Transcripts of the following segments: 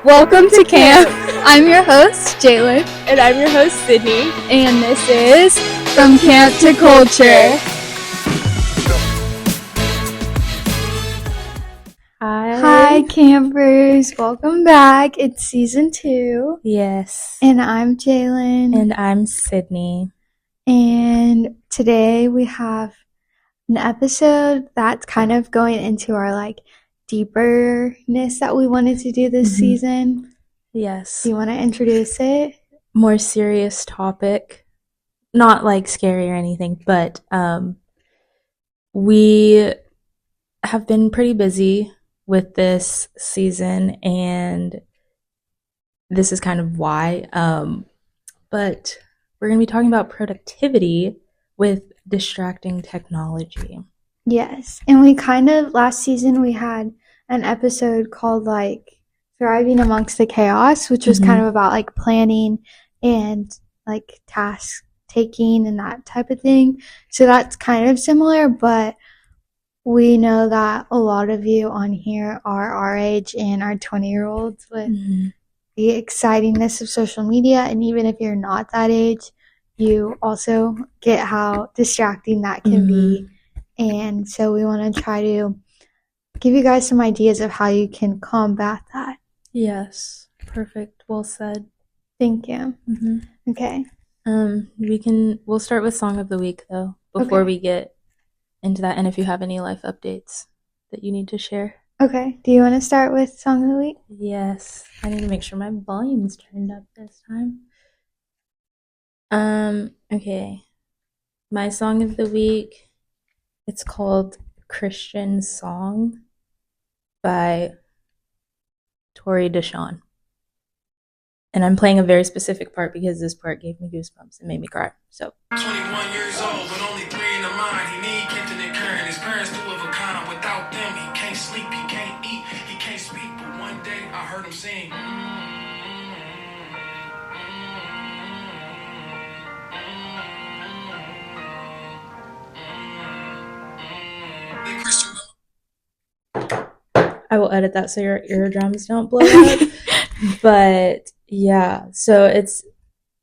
Welcome to camp. I'm your host, Jalen. And I'm your host, Sydney. And this is From Camp to Culture. Hi, campers. Welcome back. It's season 2. Yes. And I'm Jalen. And I'm Sydney. And today we have an episode that's kind of going into our deeperness that we wanted to do this season. Yes. Do you want to introduce it? More serious topic. Not scary or anything, but we have been pretty busy with this season, and this is kind of why. But we're going to be talking about productivity with distracting technology. Yes. And we last season we had an episode called Thriving Amongst the Chaos, which was kind of about planning and task taking and that type of thing. So that's kind of similar, but we know that a lot of you on here are our age and are 20-year-olds with the excitingness of social media. And even if you're not that age, you also get how distracting that can be. And so we want to try to give you guys some ideas of how you can combat that. Yes. Perfect. Well said. Thank you. Okay. We'll start with Song of the Week, though, before we get into that. And if you have any life updates that you need to share. Okay. Do you want to start with Song of the Week? Yes. I need to make sure my volume's turned up this time. Okay. My Song of the Week, it's called Christian Song by Tori Deshawn. And I'm playing a very specific part because this part gave me goosebumps and made me cry. So 21 years old, but only 3 in the mind. He need Kenton and Karen. His parents 2 of a kind. Without them, he can't sleep, he can't eat, he can't speak. But one day I heard him sing. I will edit that so your eardrums don't blow out. But yeah, so it's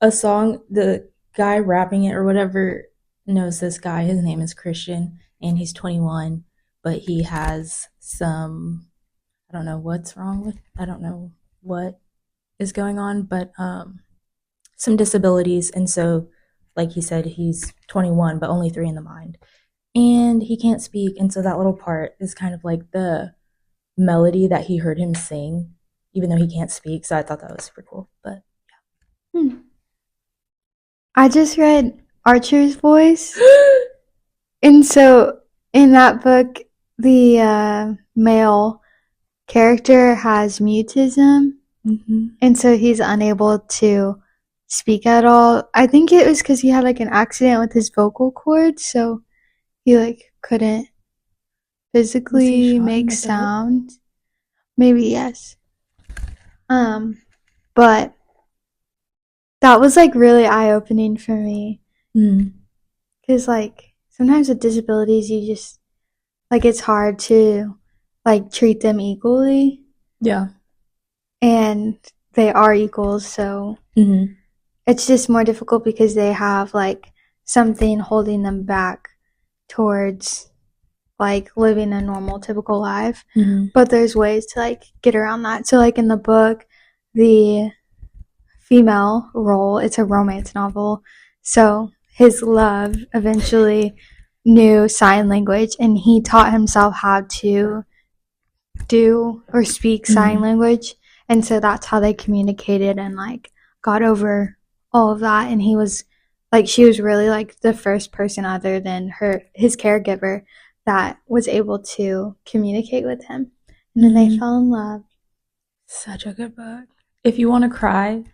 a song, the guy rapping it or whatever knows this guy. His name is Christian and he's 21, but he has some, I don't know what is going on, but some disabilities. And so, like he said, he's 21, but only 3 in the mind. And he can't speak. And so that little part is kind of like the melody that he heard him sing, even though he can't speak. So I thought that was super cool. But yeah. I just read Archer's Voice. And so in that book, the male character has mutism. And so he's unable to speak at all. I think it was because he had an accident with his vocal cords. So he couldn't physically make sound. Maybe yes. But that was really eye-opening for me. Because sometimes with disabilities you just it's hard to treat them equally. Yeah. And they are equals, so it's just more difficult because they have something holding them back towards living a normal typical life. But there's ways to get around that. So in the book, the female role, it's a romance novel, so his love eventually knew sign language and he taught himself how to do or speak sign language, and so that's how they communicated and got over all of that. And he was she was really the first person other than his caregiver that was able to communicate with him. And then they fell in love. Such a good book. If you want to cry,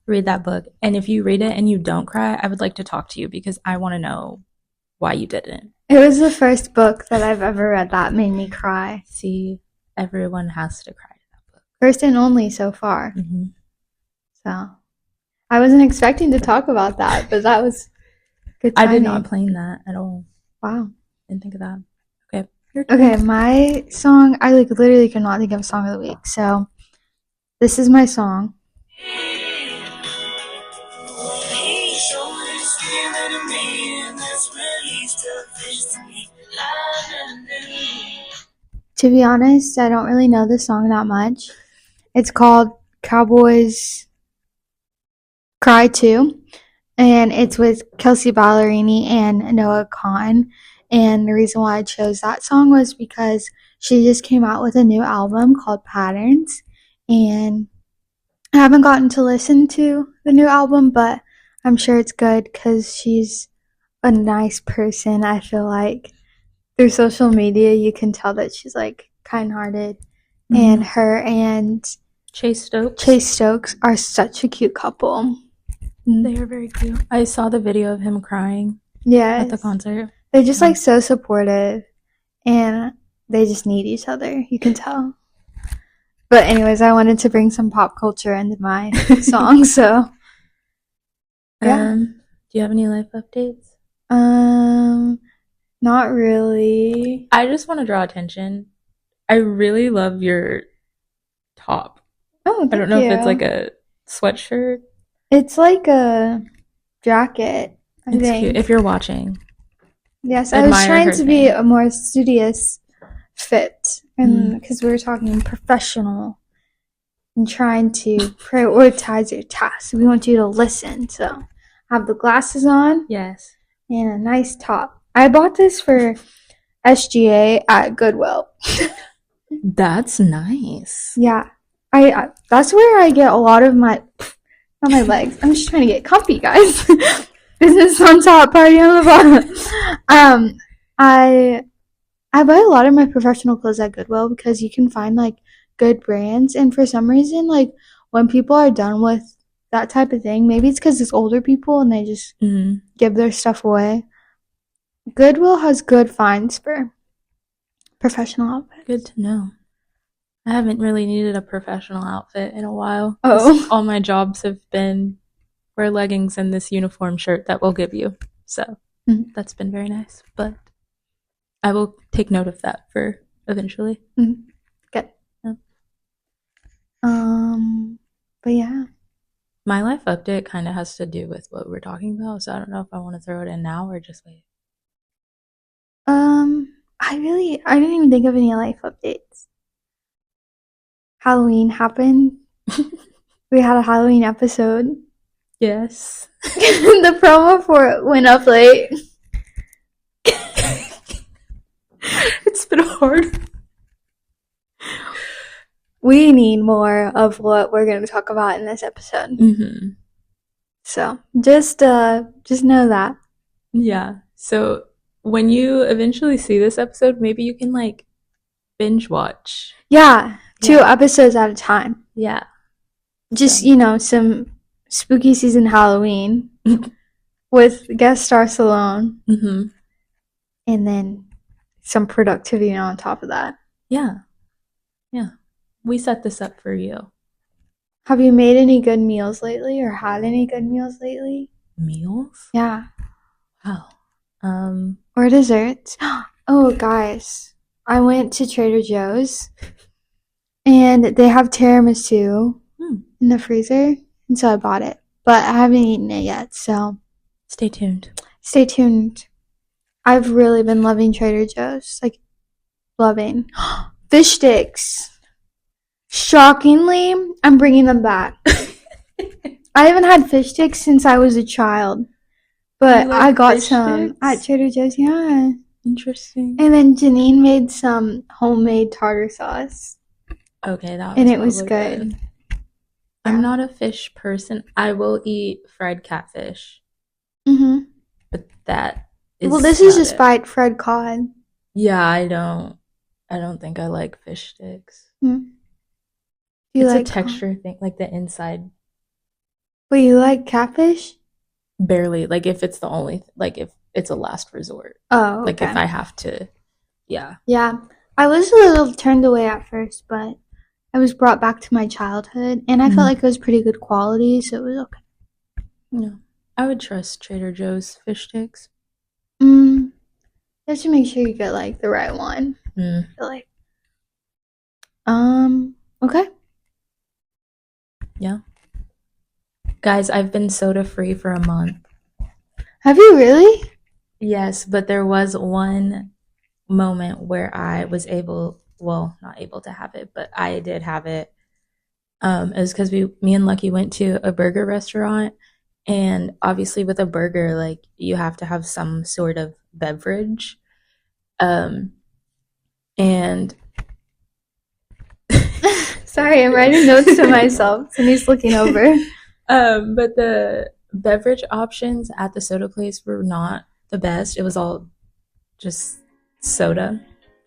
read that book. And if you read it and you don't cry, I would like to talk to you because I want to know why you didn't. It was the first book that I've ever read that made me cry. See, everyone has to cry to that book. First and only so far. So I wasn't expecting to talk about that, but that was good timing. I did not plan that at all. Wow. Didn't think of that. Okay, my song, I literally could not think of a song of the week. So This Is My Song. To be honest, I don't really know the song that much. It's called Cowboys Cry Too, and it's with Kelsey Ballerini and Noah Kahan. And the reason why I chose that song was because she just came out with a new album called Patterns, and I haven't gotten to listen to the new album, but I'm sure it's good because she's a nice person. I feel like through social media, you can tell that she's like kind-hearted, and her and Chase Stokes are such a cute couple. They are very cute. I saw the video of him crying at the concert. They're just like so supportive, and they just need each other. You can tell. But anyways, I wanted to bring some pop culture into my song, so yeah. Do you have any life updates? Not really. I just want to draw attention. I really love your top. Oh, thank I don't know you. if it's like a sweatshirt. It's like a jacket, I It's think. cute. If you're watching. Yes, I was trying to be a more studious fit, and because we were talking professional and trying to prioritize your tasks. We want you to listen. So have the glasses on. Yes. And a nice top. I bought this for SGA at Goodwill. That's nice. Yeah. I that's where I get a lot of my not my legs. I'm just trying to get comfy, guys. Business on top, party on the bottom. I buy a lot of my professional clothes at Goodwill because you can find like good brands, and for some reason, like when people are done with that type of thing, maybe it's because it's older people and they just give their stuff away. Goodwill has good finds for professional outfits. Good to know. I haven't really needed a professional outfit in a while. Oh. All my jobs have been wear leggings and this uniform shirt that we'll give you. So that's been very nice. But I will take note of that for eventually. Good. Yeah. But yeah. My life update kind of has to do with what we're talking about, so I don't know if I want to throw it in now or just wait. I didn't even think of any life updates. Halloween happened. We had a Halloween episode. Yes. The promo for it went up late. It's been hard. We need more of what we're going to talk about in this episode. So just know that. Yeah. So when you eventually see this episode, maybe you can like binge watch. Yeah, 2 episodes at a time. Yeah. Just, some spooky season Halloween with guest star Salone. And then some productivity on top of that. Yeah. Yeah. We set this up for you. Have you made any good meals lately or had any good meals lately? Meals? Yeah. Wow. Or desserts. Oh, guys. I went to Trader Joe's and they have tiramisu in the freezer, and so I bought it. But I haven't eaten it yet, so stay tuned. Stay tuned. I've really been loving Trader Joe's. Like, loving. Fish sticks. Shockingly, I'm bringing them back. I haven't had fish sticks since I was a child. But I got some at Trader Joe's, yeah. Interesting. And then Janine made some homemade tartar sauce. Okay, that was and it was good. I'm not a fish person. I will eat fried catfish. But that is this is just fried cod. Yeah, I don't think I like fish sticks. It's like a texture thing, like the inside. But you like catfish? Barely. Like if it's the only, like if it's a last resort. Oh, okay. Like if I have to, yeah. Yeah. I was a little turned away at first, but I was brought back to my childhood, and I felt like it was pretty good quality, so it was okay. Yeah. I would trust Trader Joe's fish sticks. You have to make sure you get like the right one. I feel like. Okay. Yeah. Guys, I've been soda free for a month. Have you really? Yes, but there was one moment where I was not able to have it, but I did have it. It was because me and Lucky went to a burger restaurant, and obviously with a burger, like you have to have some sort of beverage. And Sorry, I'm writing notes to myself. And he's looking over. but the beverage options at the soda place were not the best. It was all just soda.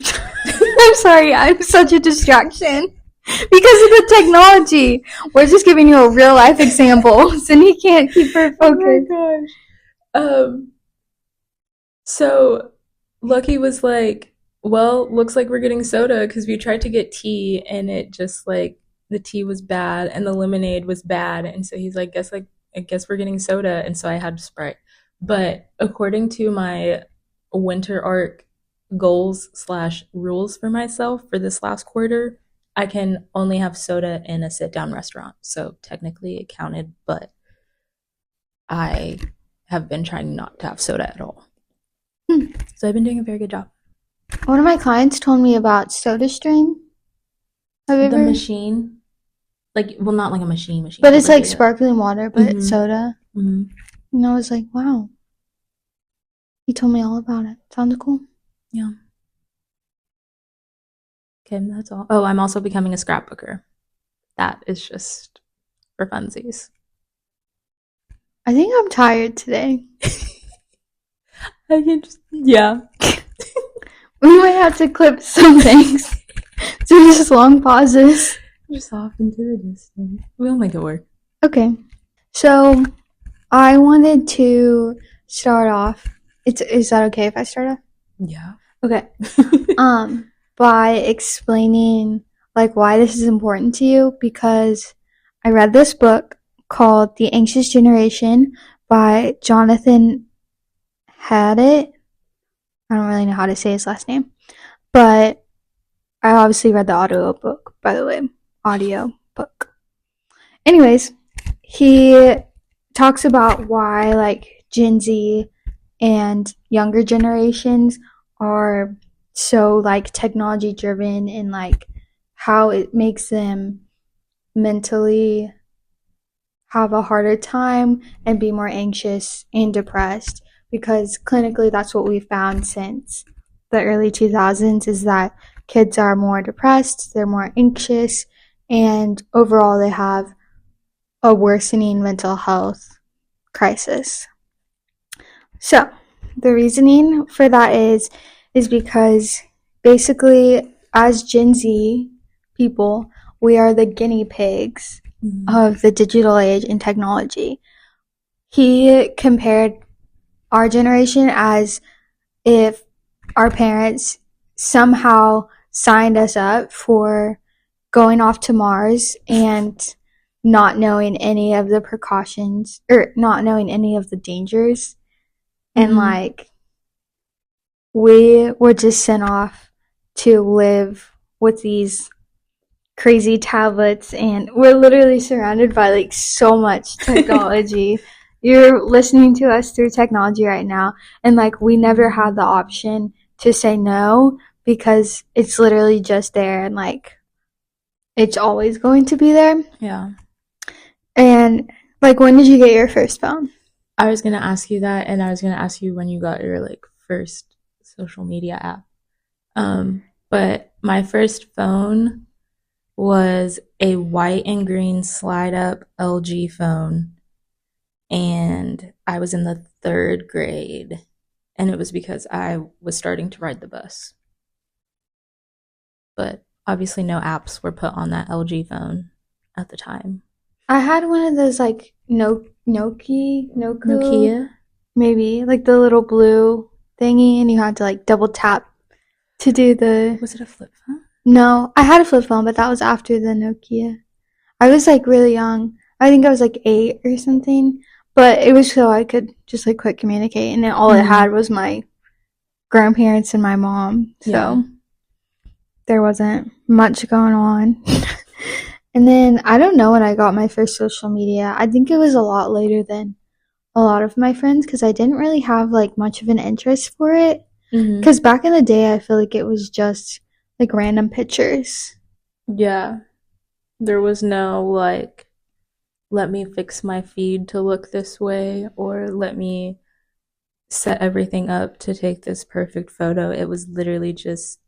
I'm sorry, I'm such a distraction. Because of the technology. We're just giving you a real life example. So he can't keep her focused. Oh my gosh. So Lucky was like, well, looks like we're getting soda because we tried to get tea and it just like the tea was bad and the lemonade was bad. And so he's like, I guess we're getting soda. And so I had Sprite. But according to my winter arc goals / rules for myself for this last quarter, I can only have soda in a sit down restaurant. So technically it counted, but I have been trying not to have soda at all. So I've been doing a very good job. One of my clients told me about SodaStream. The machine, like, well, not like a machine, but it's like sparkling water, but it's soda. Mm-hmm. And I was like, wow. He told me all about it. Sounds cool. Yeah. Okay, that's all. Oh, I'm also becoming a scrapbooker. That is just for funsies. I think I'm tired today. I can just, yeah. We might have to clip some things. Do just long pauses. Just off into the distance. We'll make it work. Okay. So, I wanted to start off. Is that okay if I start off? Yeah. Okay. By explaining like why this is important to you, because I read this book called The Anxious Generation by Jonathan Haidt. I don't really know how to say his last name, but I obviously read the audio book, by the way. Audio book. Anyways, he talks about why like Gen Z and younger generations are so like technology driven and like how it makes them mentally have a harder time and be more anxious and depressed, because clinically that's what we've found since the early 2000s is that kids are more depressed, they're more anxious, and overall they have a worsening mental health crisis. So the reasoning for that is because basically as Gen Z people, we are the guinea pigs of the digital age and technology. He compared our generation as if our parents somehow signed us up for going off to Mars and not knowing any of the precautions or not knowing any of the dangers. And like we were just sent off to live with these crazy tablets, and we're literally surrounded by like so much technology. You're listening to us through technology right now, and like we never had the option to say no because it's literally just there and like it's always going to be there. Yeah. And like, when did you get your first phone? I was gonna ask you that, and I was gonna ask you when you got your like first social media app. But my first phone was a white and green slide up LG phone, and I was in the 3rd grade, and it was because I was starting to ride the bus. But obviously no apps were put on that LG phone at the time. I had one of those like Nokia, maybe, like the little blue thingy, and you had to like double tap to do the... Was it a flip phone? No, I had a flip phone, but that was after the Nokia. I was like really young. I think I was like 8 or something, but it was so I could just like quick communicate, and then all it had was my grandparents and my mom, so there wasn't much going on. And then I don't know when I got my first social media. I think it was a lot later than a lot of my friends because I didn't really have like much of an interest for it. Because back in the day, I feel like it was just like random pictures. Yeah. There was no like, let me fix my feed to look this way, or let me set everything up to take this perfect photo. It was literally just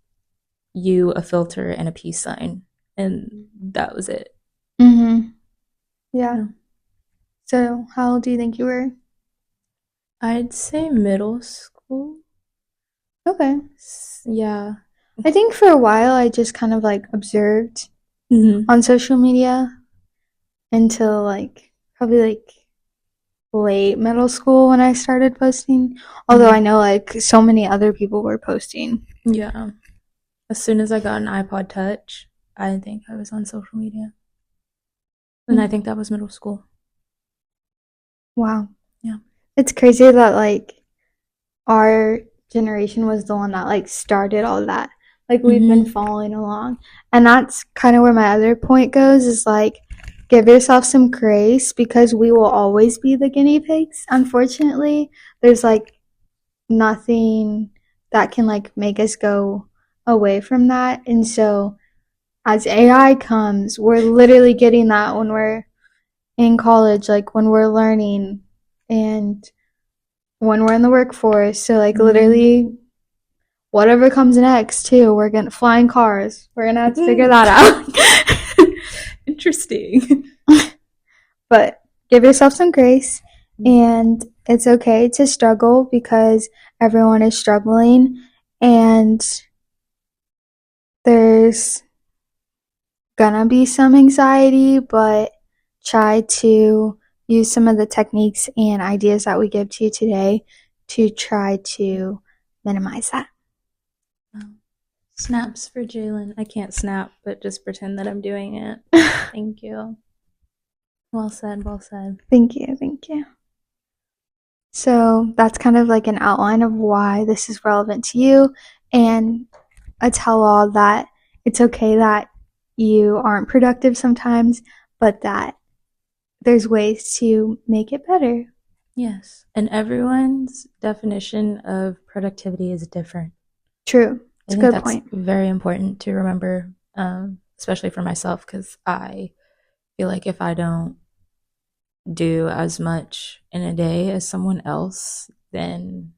you, a filter, and a peace sign. And that was it. Mm-hmm. Yeah. So, how old do you think you were? I'd say middle school. Okay. Yeah. I think for a while I just kind of like observed on social media until like probably like late middle school when I started posting. Although I know like so many other people were posting. Yeah. As soon as I got an iPod Touch, I think I was on social media. And I think that was middle school. Wow. Yeah. It's crazy that like our generation was the one that like started all that. Like we've been following along. And that's kind of where my other point goes is like give yourself some grace because we will always be the guinea pigs. Unfortunately, there's like nothing that can like make us go away from that. And so as AI comes, we're literally getting that when we're in college, like when we're learning and when we're in the workforce. So like literally whatever comes next too, we're gonna fly in cars. We're gonna have to figure that out. Interesting. But give yourself some grace and it's okay to struggle because everyone is struggling and there's gonna be some anxiety, but try to use some of the techniques and ideas that we give to you today to try to minimize that. Snaps for Jalen. I can't snap, but just pretend that I'm doing it. Thank you. Well said, well said. Thank you, thank you. So that's kind of like an outline of why this is relevant to you and a tell-all that it's okay that you aren't productive sometimes, but that there's ways to make it better. Yes. And everyone's definition of productivity is different. True. It's I a think good that's point. very important to remember, especially for myself, because I feel like if I don't do as much in a day as someone else, then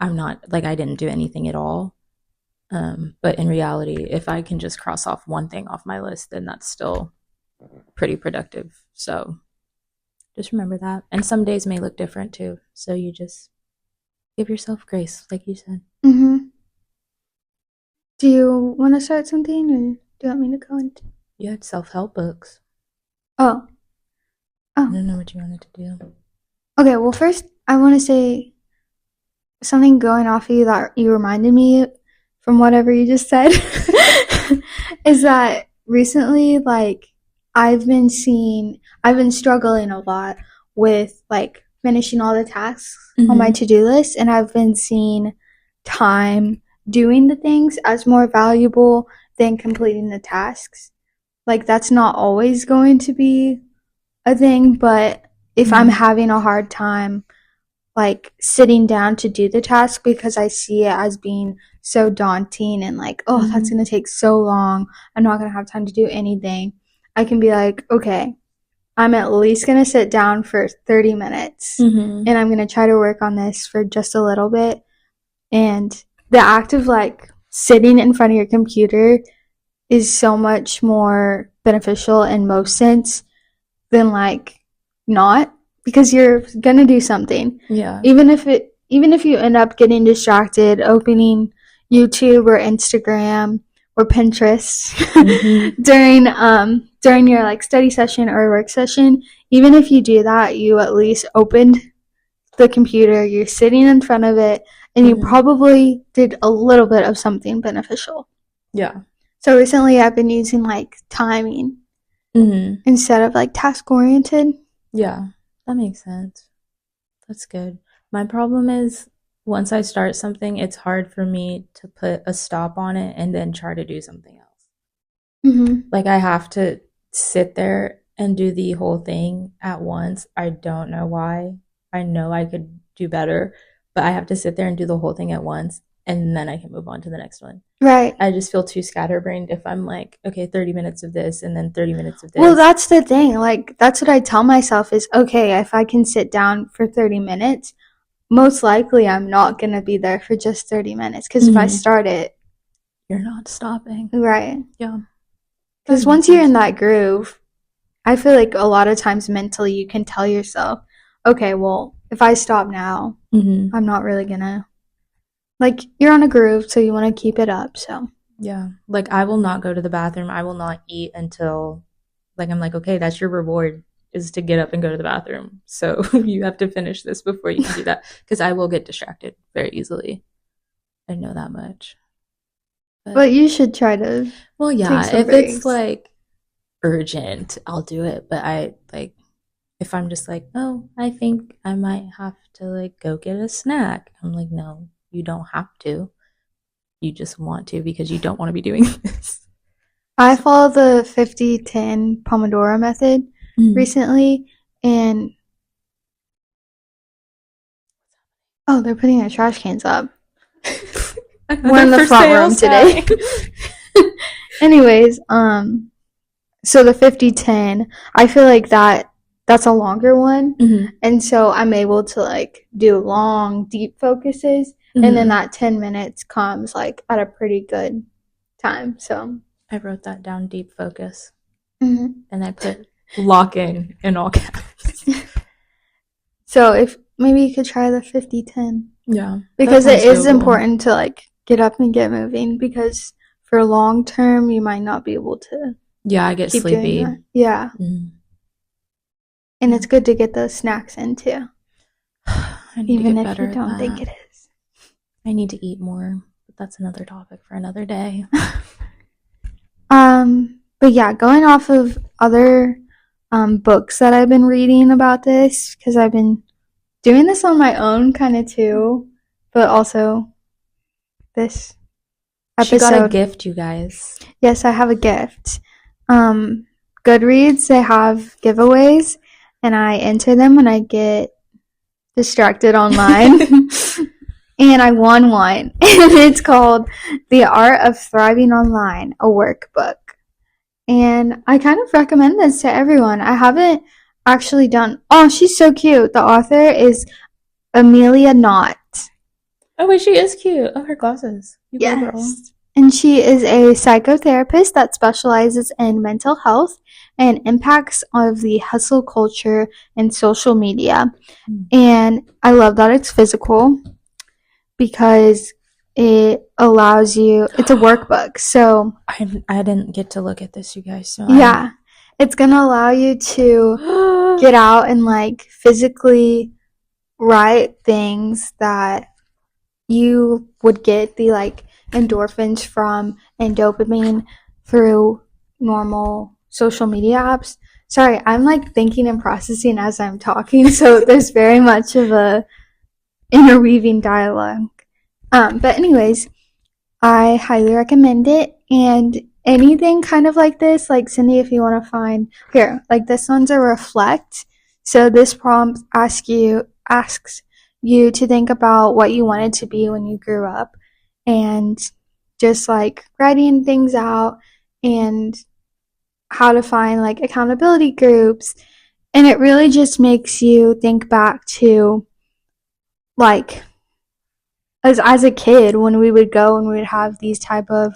I'm not like I didn't do anything at all. But in reality, if I can just cross off one thing off my list, then that's still pretty productive. So just remember that. And some days may look different too. So you just give yourself grace, like you said. Mm-hmm. Do you want to start something or do you want me to go into? You had self-help books. Oh. I don't know what you wanted to do. Okay, well first I want to say something going off of you that you reminded me from whatever you just said is that recently like I've been struggling a lot with like finishing all the tasks on my to-do list and I've been seeing time doing the things as more valuable than completing the tasks. Like that's not always going to be a thing, but if I'm having a hard time like sitting down to do the task because I see it as being so daunting and like, oh, that's going to take so long. I'm not going to have time to do anything. I can be like, okay, I'm at least going to sit down for 30 minutes and I'm going to try to work on this for just a little bit. And the act of like sitting in front of your computer is so much more beneficial in most sense than like not, because you're gonna do something. Yeah. Even if you end up getting distracted opening YouTube or Instagram or Pinterest during your like study session or work session, even if you do that, you at least opened the computer, you're sitting in front of it, and you probably did a little bit of something beneficial. Yeah. So recently I've been using like timing instead of like task oriented. Yeah, that makes sense. That's good. My problem is once I start something, it's hard for me to put a stop on it and then try to do something else. Like I have to sit there and do the whole thing at once. I don't know why. I know I could do better, but I have to sit there and do the whole thing at once, and then I can move on to the next one. Right. I just feel too scatterbrained if I'm like, okay, 30 minutes of this and then 30 minutes of this. Well, that's the thing. Like, that's what I tell myself is, okay, if I can sit down for 30 minutes, most likely I'm not going to be there for just 30 minutes. Because if I start it, you're not stopping. Right. Yeah. Because once you're in that groove, I feel like a lot of times mentally you can tell yourself, okay, well, if I stop now, I'm not really going to. Like, you're on a groove, so you want to keep it up, so. Yeah. Like, I will not go to the bathroom. I will not eat until, like, I'm like, okay, that's your reward, is to get up and go to the bathroom. So you have to finish this before you can do that. Because I will get distracted very easily. I know that much. But you should try to. Well, yeah, if it's, like, urgent, I'll do it. But I, like, if I'm just like, oh, I think I might have to, like, go get a snack. I'm like, no. You don't have to. You just want to because you don't want to be doing this. I follow the 50-10 Pomodoro method recently, and they're putting their trash cans up. We're in the front room today. Anyways, so the 50-10, I feel like that's a longer one, and so I'm able to like do long, deep focuses. And then that 10 minutes comes like at a pretty good time. So I wrote that down, deep focus. And I put lock in all caps. So if maybe you could try the 50-10. Yeah. Because it is important to like get up and get moving, because for long term you might not be able to. Yeah, I get sleepy. Yeah. And it's good to get those snacks in too. Even if you don't think it is. I need to eat more, but that's another topic for another day. But yeah, going off of other books that I've been reading about this, because I've been doing this on my own kind of too, but also this episode. She got a gift, you guys. Yes, I have a gift. Goodreads, they have giveaways, and I enter them when I get distracted online. And I won one, and it's called The Art of Thriving Online, a workbook. And I kind of recommend this to everyone. I haven't actually done. Oh, she's so cute. The author is Amelia Knott. Oh, wait, she is cute. Oh, her glasses. You yes. Girl. And she is a psychotherapist that specializes in mental health and impacts of the hustle culture and social media. And I love that it's physical, because it allows you, it's a workbook, so I didn't get to look at this, you guys, so yeah, it's gonna allow you to get out and like physically write things that you would get the like endorphins from and dopamine through normal social media apps. Sorry, I'm like thinking and processing as I'm talking, so there's very much of a interweaving dialogue. But anyways, I highly recommend it. And anything kind of like this, like Cindy, if you want to find here, like this one's a reflect. So this prompt asks you to think about what you wanted to be when you grew up, and just like writing things out and how to find like accountability groups. And it really just makes you think back to like as a kid, when we would go and we would have these type of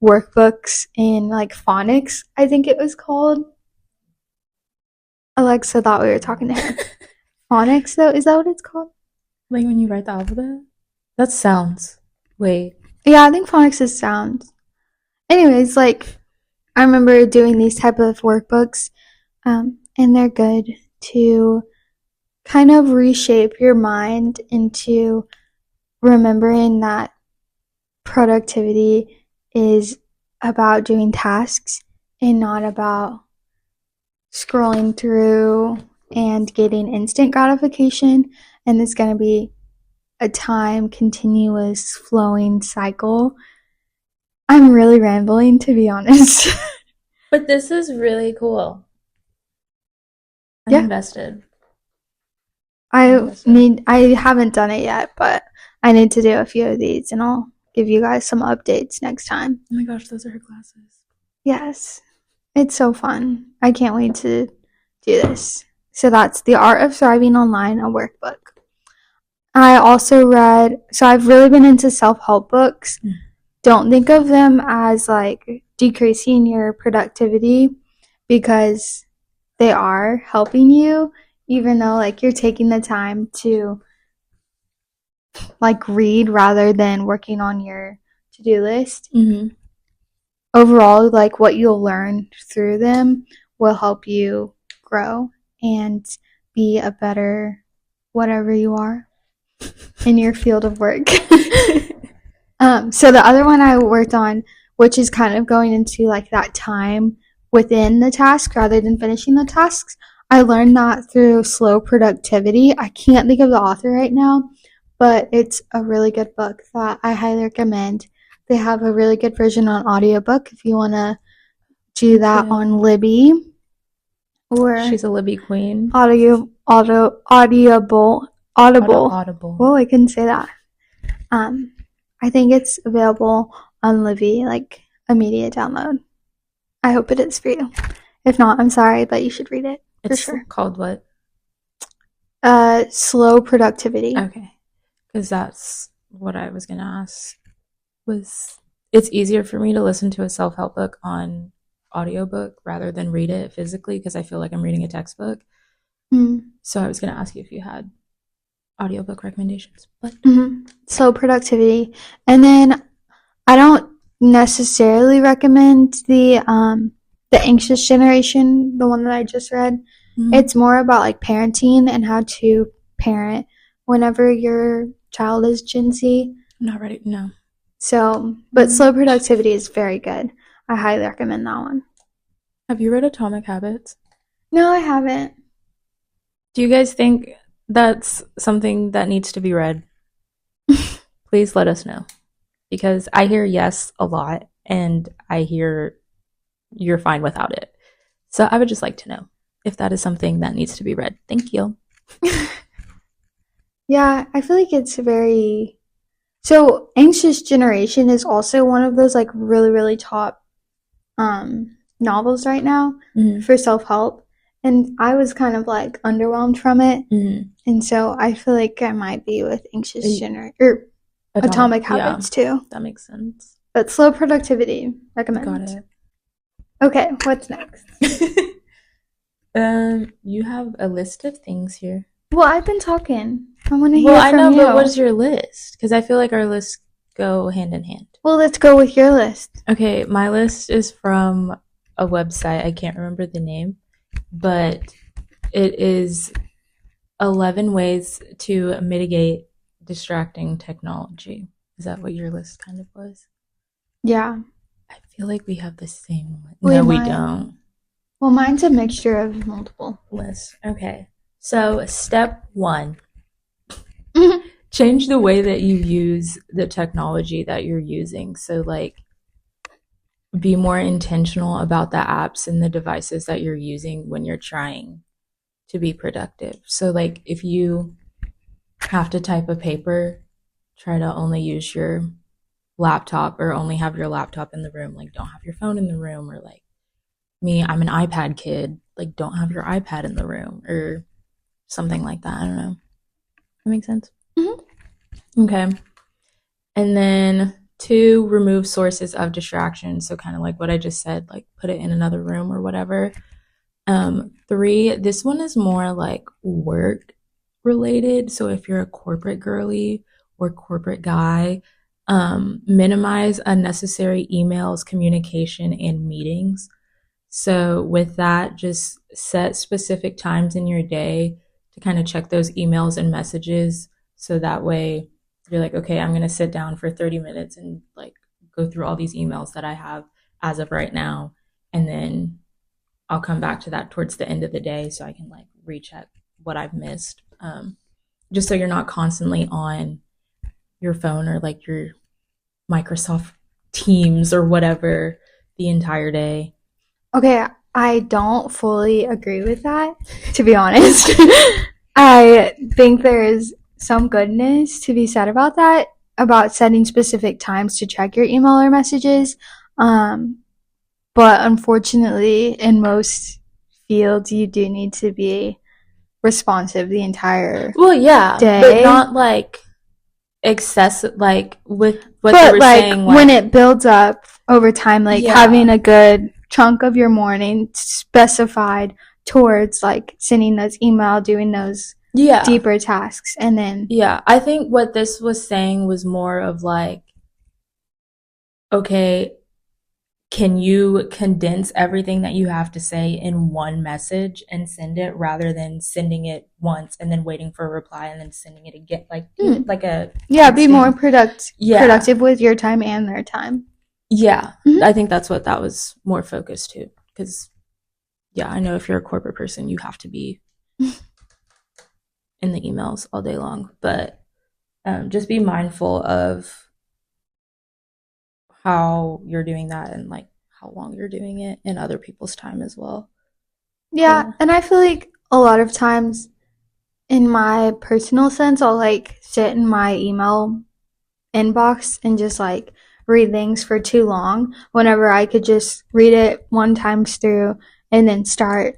workbooks in like phonics, I think it was called. Alexa thought we were talking to her. Phonics, though, is that what it's called? Like when you write the alphabet? That's sounds. Wait. Yeah, I think phonics is sounds. Anyways, like I remember doing these type of workbooks, and they're good to kind of reshape your mind into remembering that productivity is about doing tasks and not about scrolling through and getting instant gratification. And it's going to be a time continuous flowing cycle. I'm really rambling, to be honest. But this is really cool. I'm Yeah. invested. I haven't done it yet, but I need to do a few of these and I'll give you guys some updates next time. Oh my gosh, those are her glasses. Yes. It's so fun. I can't wait to do this. So that's The Art of Thriving Online, a workbook. I also read, so I've really been into self-help books. Don't think of them as like decreasing your productivity, because they are helping you, even though like you're taking the time to like read rather than working on your to-do list. Overall, like what you'll learn through them will help you grow and be a better whatever you are in your field of work. So the other one I worked on, which is kind of going into like that time within the task rather than finishing the tasks, I learned that through Slow Productivity. I can't think of the author right now, but it's a really good book that I highly recommend. They have a really good version on audiobook if you want to do that on Libby. Or she's a Libby queen. Audible. Whoa, I couldn't say that. I think it's available on Libby, like immediate download. I hope it is for you. If not, I'm sorry, but you should read it for sure. Called what? Slow Productivity. Okay, because that's what I was gonna ask. It's easier for me to listen to a self-help book on audiobook rather than read it physically, because I feel like I'm reading a textbook. So I was gonna ask you if you had audiobook recommendations. But Slow Productivity. And then I don't necessarily recommend the Anxious Generation, the one that I just read. It's more about like parenting and how to parent whenever your child is Gen Z. I'm not ready. No. So, but Slow Productivity is very good. I highly recommend that one. Have you read Atomic Habits? No, I haven't. Do you guys think that's something that needs to be read? Please let us know. Because I hear yes a lot, and I hear you're fine without it. So I would just like to know if that is something that needs to be read. Thank you. Yeah, I feel like it's very... So, Anxious Generation is also one of those like really, really top novels right now for self-help. And I was kind of like underwhelmed from it. And so I feel like I might be with Atomic Habits too. That makes sense. But Slow Productivity, recommend. Got it. Okay, what's next? You have a list of things here. Well, I've been talking. I want to hear from you. Well, I know, but what's your list? Because I feel like our lists go hand in hand. Well, let's go with your list. Okay, my list is from a website. I can't remember the name, but it is 11 ways to mitigate distracting technology. Is that what your list kind of was? Yeah. I feel like we have the same one. No, we don't. Well, mine's a mixture of multiple lists. Okay. So, step 1. Change the way that you use the technology that you're using. So, like, be more intentional about the apps and the devices that you're using when you're trying to be productive. So, like, if you have to type a paper, try to only use your laptop or only have your laptop in the room. Like, don't have your phone in the room. Or like me, I'm an iPad kid. Like, don't have your iPad in the room or something like that. I don't know. That makes sense? Okay. And then 2, remove sources of distraction. So kind of like what I just said, like put it in another room or whatever. 3, this one is more like work related. So if you're a corporate girly or corporate guy, minimize unnecessary emails, communication, and meetings. So with that, just set specific times in your day to kind of check those emails and messages. So that way you're like, okay, I'm going to sit down for 30 minutes and like go through all these emails that I have as of right now. And then I'll come back to that towards the end of the day so I can like recheck what I've missed. Just so you're not constantly on your phone or like your Microsoft Teams or whatever the entire day. Okay, I don't fully agree with that, to be honest. I think there is some goodness to be said about that, about setting specific times to check your email or messages. Um, but unfortunately, in most fields, you do need to be responsive the entire Well, yeah, day. but not like excessive, like with what but you were like saying. when it builds up over time, like Yeah. having a good chunk of your morning specified towards like sending those email, doing those yeah, deeper tasks, and then yeah. I think what this was saying was more of like, okay, can you condense everything that you have to say in one message and send it rather than sending it once and then waiting for a reply and then sending it again, like even like a be more Yeah. productive with your time and their time. Yeah, Mhm. I think that's what that was more focused to. Because yeah, I know if you're a corporate person, you have to be in the emails all day long, but just be mindful of how you're doing that and like how long you're doing it and other people's time as well. Yeah, and I feel like a lot of times in my personal sense, I'll like sit in my email inbox and just like read things for too long whenever I could just read it one times through and then start,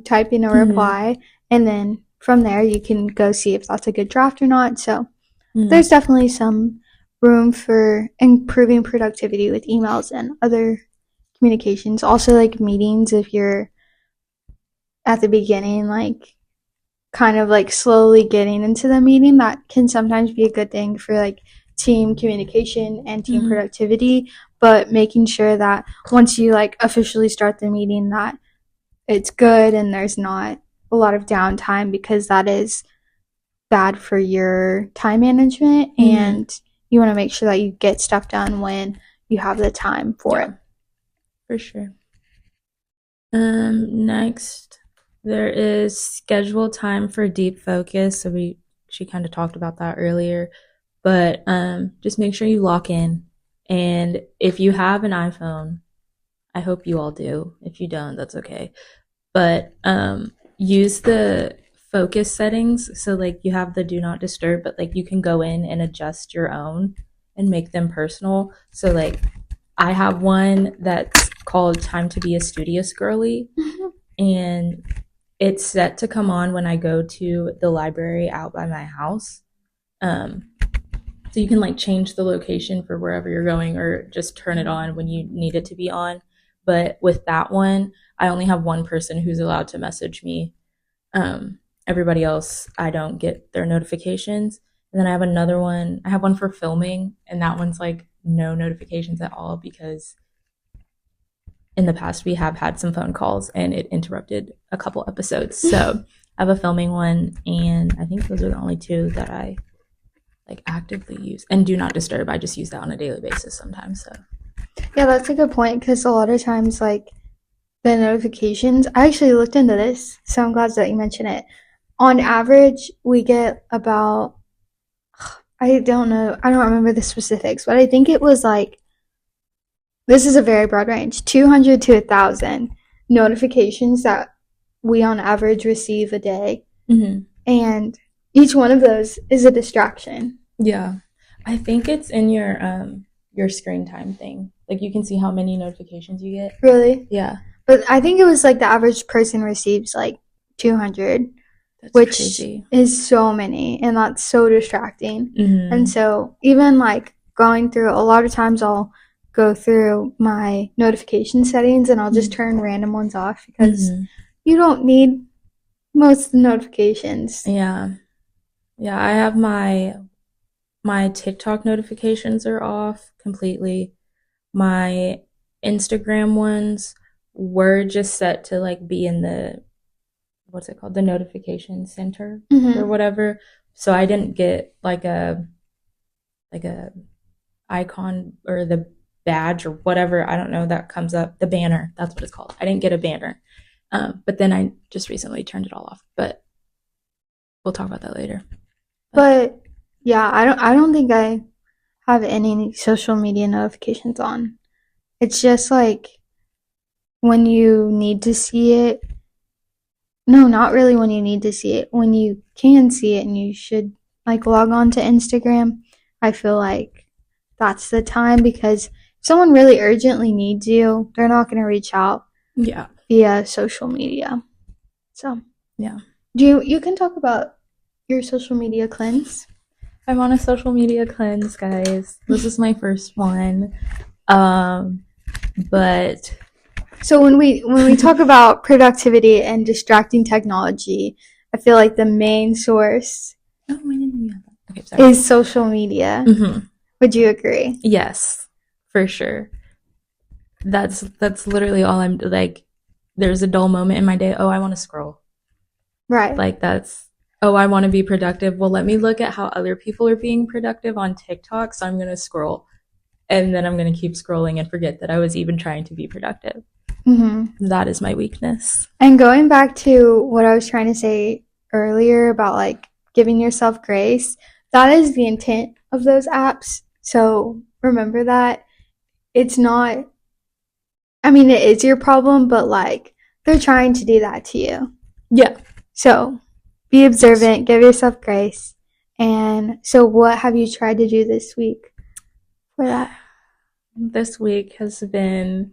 typing a reply. And then from there, you can go see if that's a good draft or not. So there's definitely some room for improving productivity with emails and other communications. Also, like meetings, if you're at the beginning, like kind of like slowly getting into the meeting, that can sometimes be a good thing for like team communication and team productivity. But making sure that once you like officially start the meeting, that it's good and there's not a lot of downtime, because that is bad for your time management, and you want to make sure that you get stuff done when you have the time for it. For sure. Next, there is schedule time for deep focus. So she kind of talked about that earlier, but just make sure you lock in. And if you have an iPhone, I hope you all do. If you don't, that's okay. But use the focus settings. So like you have the do not disturb, but like you can go in and adjust your own and make them personal. So like I have one that's called Time to Be a Studious Girly, and it's set to come on when I go to the library out by my house. So you can like change the location for wherever you're going or just turn it on when you need it to be on. But with that one, I only have one person who's allowed to message me. Everybody else, I don't get their notifications. And then I have another one. I have one for filming, and that one's like no notifications at all because in the past we have had some phone calls and it interrupted a couple episodes. So I have a filming one, and I think those are the only two that I like actively use. And do not disturb, I just use that on a daily basis sometimes. So yeah, that's a good point, because a lot of times like the notifications, I actually looked into this, so I'm glad that you mentioned it. On average, we get about, I don't remember the specifics, but I think it was like, this is a very broad range, 200 to 1,000 notifications that we on average receive a day. And each one of those is a distraction. Yeah, I think it's in your screen time thing. Like you can see how many notifications you get. Really? Yeah. But I think it was like the average person receives like 200, That's which crazy. is so many, and that's so distracting. And so even like going through, a lot of times I'll go through my notification settings and I'll just turn random ones off, because you don't need most of the notifications. Yeah. Yeah, I have my TikTok notifications are off completely. My Instagram ones were just set to like be in the what's it called? The notification center or whatever. So I didn't get like a icon or the badge or whatever, I don't know, that comes up, the banner, that's what it's called. I didn't get a banner. But then I just recently turned it all off. But we'll talk about that later. But yeah, I don't think I have any social media notifications on. It's just like when you need to see it. No, not really when you need to see it. When you can see it and you should like log on to Instagram, I feel like that's the time, because if someone really urgently needs you, they're not going to reach out via social media. So, Yeah. You can talk about your social media cleanse. I'm on a social media cleanse, guys. This is my first one. But so when we talk about productivity and distracting technology, I feel like the main source is social media. Mm-hmm. Would you agree? Yes, for sure. That's literally all I'm like. There's a dull moment in my day. Oh, I want to scroll. Right. Like I want to be productive. Well, let me look at how other people are being productive on TikTok. So I'm going to scroll. And then I'm going to keep scrolling and forget that I was even trying to be productive. Mm-hmm. That is my weakness. And going back to what I was trying to say earlier about like giving yourself grace, that is the intent of those apps. So remember that. It's not, I mean, it is your problem, but like they're trying to do that to you. Yeah. So be observant, give yourself grace. And so what have you tried to do this week for that? This week has been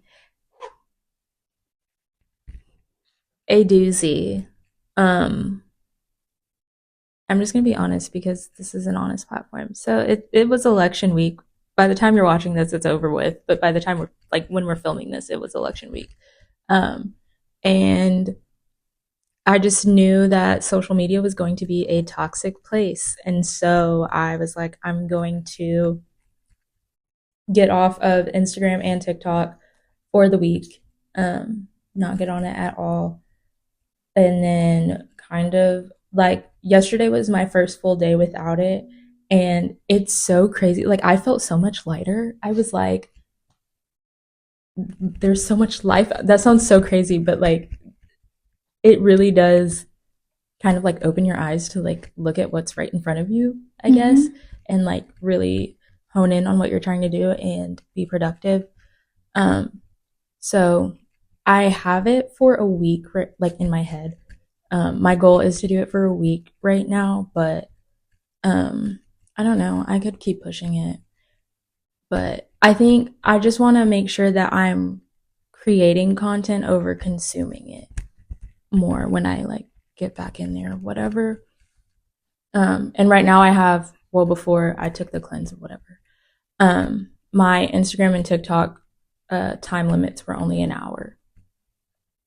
a doozy. I'm just gonna be honest because this is an honest platform. So it was election week. By the time you're watching this, it's over with. But by the time when we're filming this, it was election week. And I just knew that social media was going to be a toxic place. And so I was like, I'm going to get off of Instagram and TikTok for the week, not get on it at all. And then kind of like yesterday was my first full day without it. And it's so crazy. Like I felt so much lighter. I was like, there's so much life. That sounds so crazy, but like it really does kind of like open your eyes to like look at what's right in front of you, I guess, and like really hone in on what you're trying to do and be productive. So I have it for a week, like in my head. My goal is to do it for a week right now, but I don't know. I could keep pushing it, but I think I just want to make sure that I'm creating content over consuming it more when I like get back in there, whatever. And right now I have, well, before I took the cleanse or whatever, my Instagram and TikTok time limits were only an hour.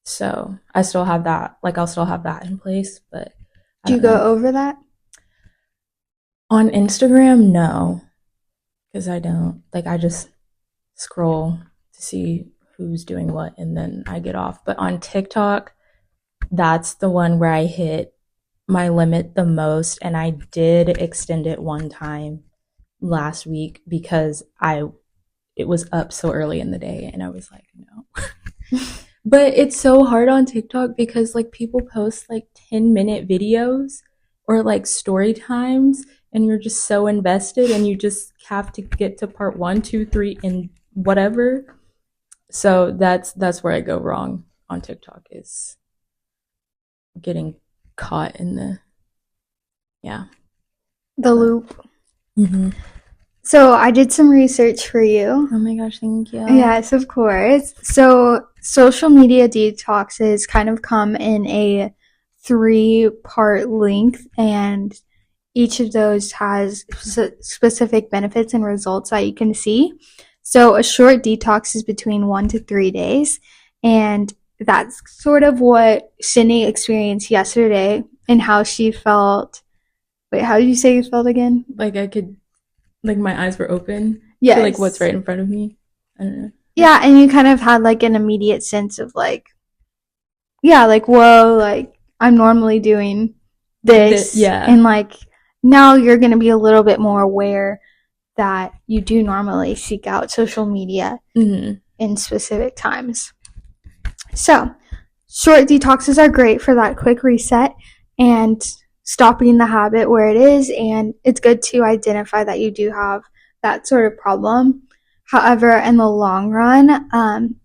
So I still have that. Like I'll still have that in place, but do you go over that? On Instagram, no, because I don't. Like I just scroll to see who's doing what and then I get off. But on TikTok, that's the one where I hit my limit the most, and I did extend it one time last week because it was up so early in the day and I was like, no. But it's so hard on TikTok because like people post like 10-minute videos or like story times and you're just so invested and you just have to get to part 1, 2, 3 and whatever. So that's where I go wrong on TikTok, is getting caught in the loop. Mm-hmm. So I did some research for you. Oh my gosh, thank you. Yes, of course. So social media detoxes kind of come in a 3-part length, and each of those has specific benefits and results that you can see. So a short detox is between 1 to 3 days, and that's sort of what Sydney experienced yesterday and how she felt. Wait, how did you say you felt again? Like I could, like my eyes were open to like what's right in front of me. I don't know. Yeah, and you kind of had like an immediate sense of like, yeah, like, whoa, like I'm normally doing this. And like now you're going to be a little bit more aware that you do normally seek out social media in specific times. So short detoxes are great for that quick reset and stopping the habit where it is, and it's good to identify that you do have that sort of problem. However, in the long run,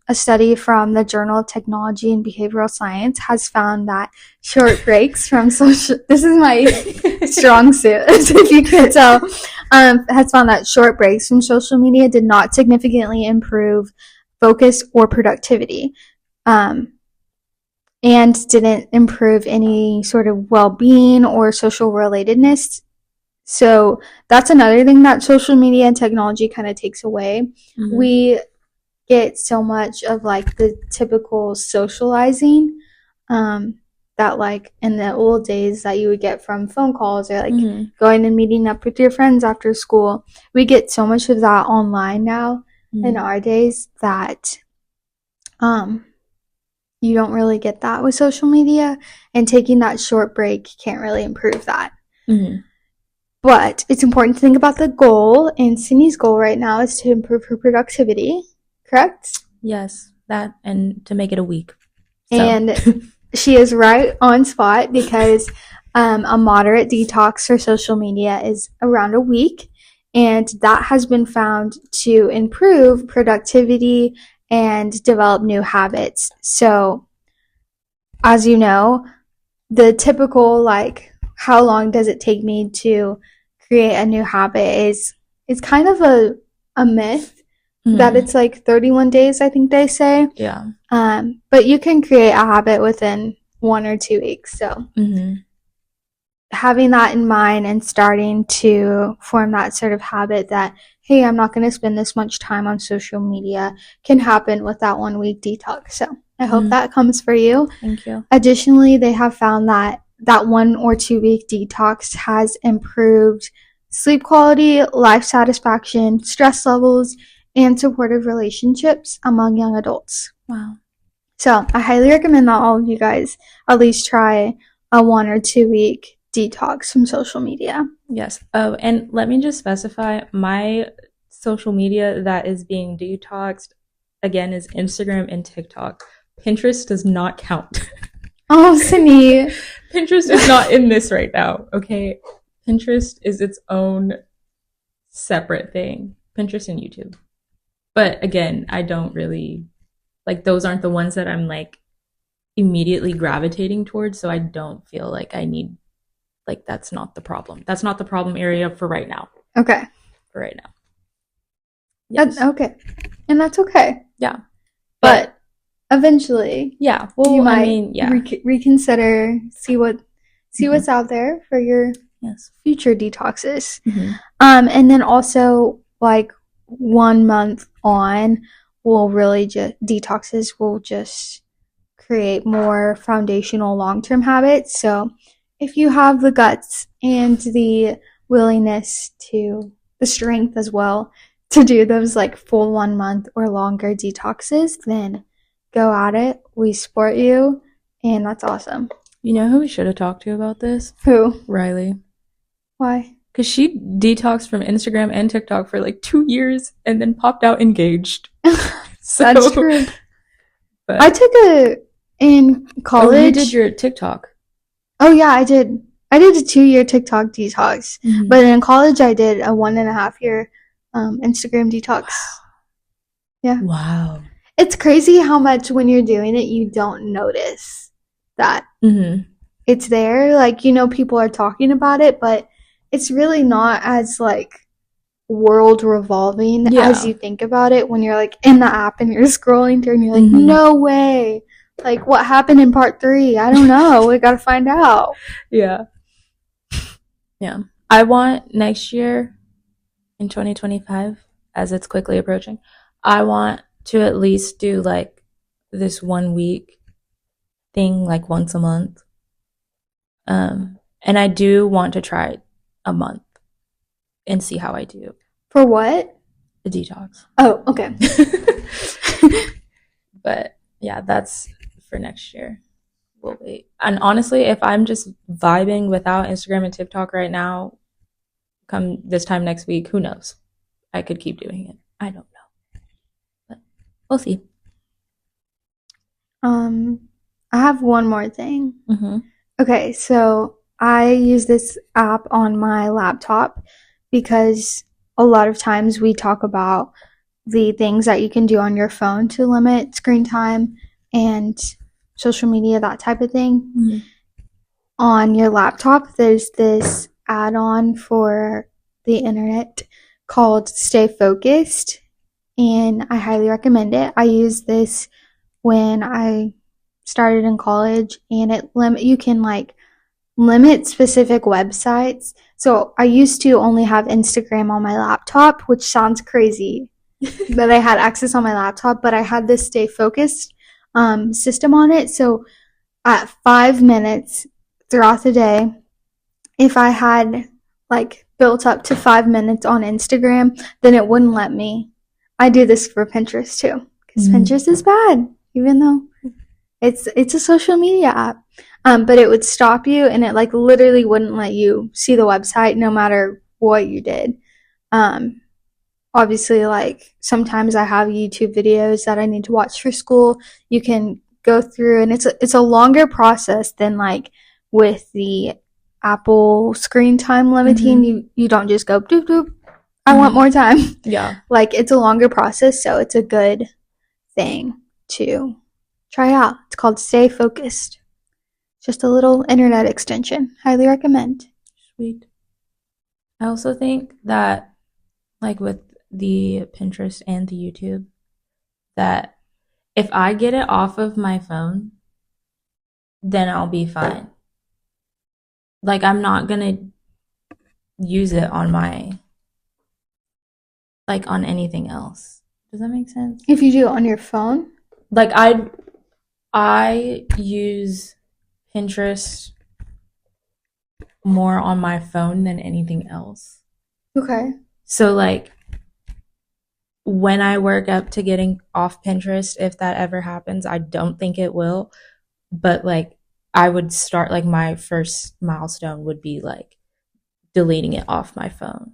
a study from the Journal of Technology and Behavioral Science has found that short breaks from social, this is my strong suit, if you can tell, has found that short breaks from social media did not significantly improve focus or productivity, and didn't improve any sort of well-being or social relatedness. So that's another thing that social media and technology kind of takes away. Mm-hmm. We get so much of like the typical socializing that like in the old days that you would get from phone calls or like going and meeting up with your friends after school. We get so much of that online now in our days that you don't really get that with social media, and taking that short break can't really improve that. But it's important to think about the goal, and Sydney's goal right now is to improve her productivity, correct? Yes, that, and to make it a week. So. And she is right on spot because a moderate detox for social media is around a week, and that has been found to improve productivity and develop new habits. So, as you know, the typical like, how long does it take me to create a new habit is kind of a myth that it's like 31 days, I think they say. Yeah. But you can create a habit within 1 or 2 weeks. So having that in mind and starting to form that sort of habit that, hey, I'm not going to spend this much time on social media can happen with that 1 week detox. So I hope that comes for you. Thank you. Additionally, they have found that 1 or 2 week detox has improved sleep quality, life satisfaction, stress levels, and supportive relationships among young adults. Wow. So I highly recommend that all of you guys at least try a 1 or 2 week detox from social media. Yes. Oh, and let me just specify, my social media that is being detoxed, again, is Instagram and TikTok. Pinterest does not count. Oh, Sydney. Pinterest is not in this right now, okay? Pinterest is its own separate thing. Pinterest and YouTube. But again, I don't really, like, those aren't the ones that I'm, like, immediately gravitating towards, so I don't feel like I need, like, that's not the problem. That's not the problem area for right now. Okay. For right now. Yes. Okay. And that's okay. Yeah. But eventually, yeah, well, you might reconsider, see what's out there for your future detoxes. And then also, like, 1 month on, will really just detoxes will just create more foundational long-term habits. So if you have the guts and the willingness to, the strength as well, to do those like full 1 month or longer detoxes, then go at it. We support you, and that's awesome. You know who we should have talked to about this? Who? Riley. Why? Because she detoxed from Instagram and TikTok for like 2 years and then popped out engaged. So, that's true. But I took in college. Oh, you did your TikTok. Oh yeah, I did. I did a 2-year TikTok detox, but in college I did a 1.5 year Instagram detox. Yeah. Wow. It's crazy how much when you're doing it, you don't notice that it's there. Like, you know, people are talking about it, but it's really not as like world revolving as you think about it when you're like in the app and you're scrolling through and you're like, no way. Like, what happened in part 3? I don't know. We gotta find out. Yeah. Yeah. I want next year in 2025, as it's quickly approaching, I want to at least do like this 1 week thing like once a month. And I do want to try a month and see how I do. For what? The detox. Oh, okay. But yeah, that's for next year. We'll wait. And honestly, if I'm just vibing without Instagram and TikTok right now, come this time next week, who knows? I could keep doing it. I don't know. But we'll see. I have one more thing. Okay, so I use this app on my laptop because a lot of times we talk about the things that you can do on your phone to limit screen time and social media, that type of thing. Mm-hmm. On your laptop, there's this add-on for the internet called Stay Focused, and I highly recommend it. I used this when I started in college, and you can like limit specific websites. So I used to only have Instagram on my laptop, which sounds crazy that I had access on my laptop, but I had this Stay Focused system on it. So at 5 minutes throughout the day, if I had like built up to 5 minutes on Instagram, then it wouldn't let me. I do this for Pinterest too, because Pinterest is bad, even though it's a social media app. But it would stop you, and it like literally wouldn't let you see the website no matter what you did. Obviously, like sometimes I have YouTube videos that I need to watch for school. You can go through, and it's a longer process than like with the Apple screen time limiting. You don't just go doop doop, I want more time. Yeah. Like it's a longer process, so it's a good thing to try out. It's called Stay Focused. Just a little internet extension. Highly recommend. Sweet. I also think that like with the Pinterest and the YouTube, that if I get it off of my phone, then I'll be fine. Like I'm not gonna use it on my, like on anything else. Does that make sense? If you do it on your phone? Like I use Pinterest more on my phone than anything else. Okay. So like when I work up to getting off Pinterest, if that ever happens, I don't think it will, but like I would start, like my first milestone would be like deleting it off my phone.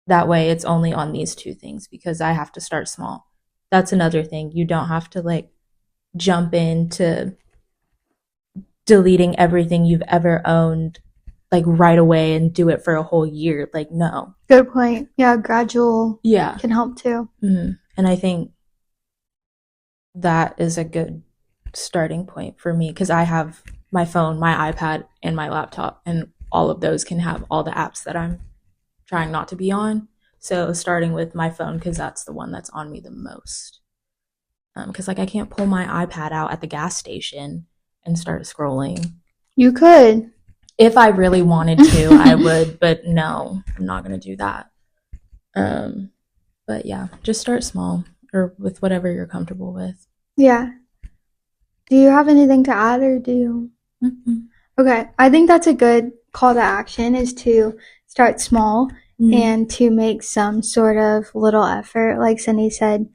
That way it's only on these two things, because I have to start small. That's another thing. You don't have to like jump into deleting everything you've ever owned like right away and do it for a whole year. Like, no. Good point. Yeah, gradual can help too. Mm-hmm. And I think that is a good starting point for me, because I have my phone, my iPad, and my laptop, and all of those can have all the apps that I'm trying not to be on. So starting with my phone, because that's the one that's on me the most. Because like I can't pull my iPad out at the gas station and start scrolling. You could. If I really wanted to, I would, but no, I'm not going to do that. But yeah, just start small, or with whatever you're comfortable with. Yeah. Do you have anything to add, or do you? Mm-hmm. Okay, I think that's a good call to action, is to start small and to make some sort of little effort. Like Cindy said,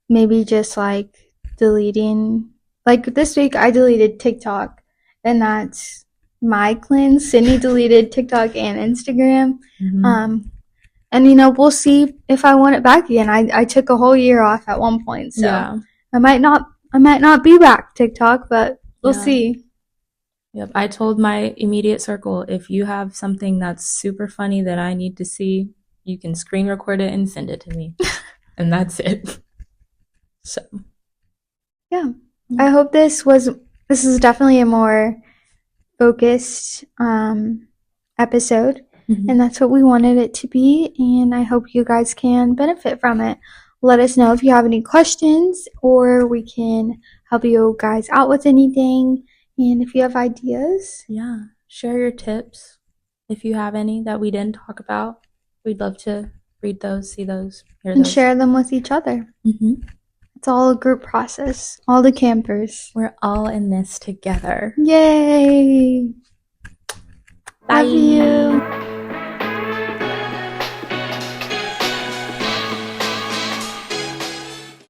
maybe just like deleting. Like this week, I deleted TikTok, and that's my cleanse. Cindy deleted TikTok and Instagram. And you know, we'll see if I want it back again. I took a whole year off at one point, so yeah. I might not be back TikTok, but we'll see. Yep. I told my immediate circle, if you have something that's super funny that I need to see, you can screen record it and send it to me. And that's it. So yeah. I hope this is definitely a more focused episode, and that's what we wanted it to be, and I hope you guys can benefit from it. Let us know if you have any questions, or we can help you guys out with anything, and if you have ideas. Yeah, share your tips if you have any that we didn't talk about. We'd love to read those, see those, hear and those. Share them with each other. It's all a group process. All the campers. We're all in this together. Yay! Bye. Love you.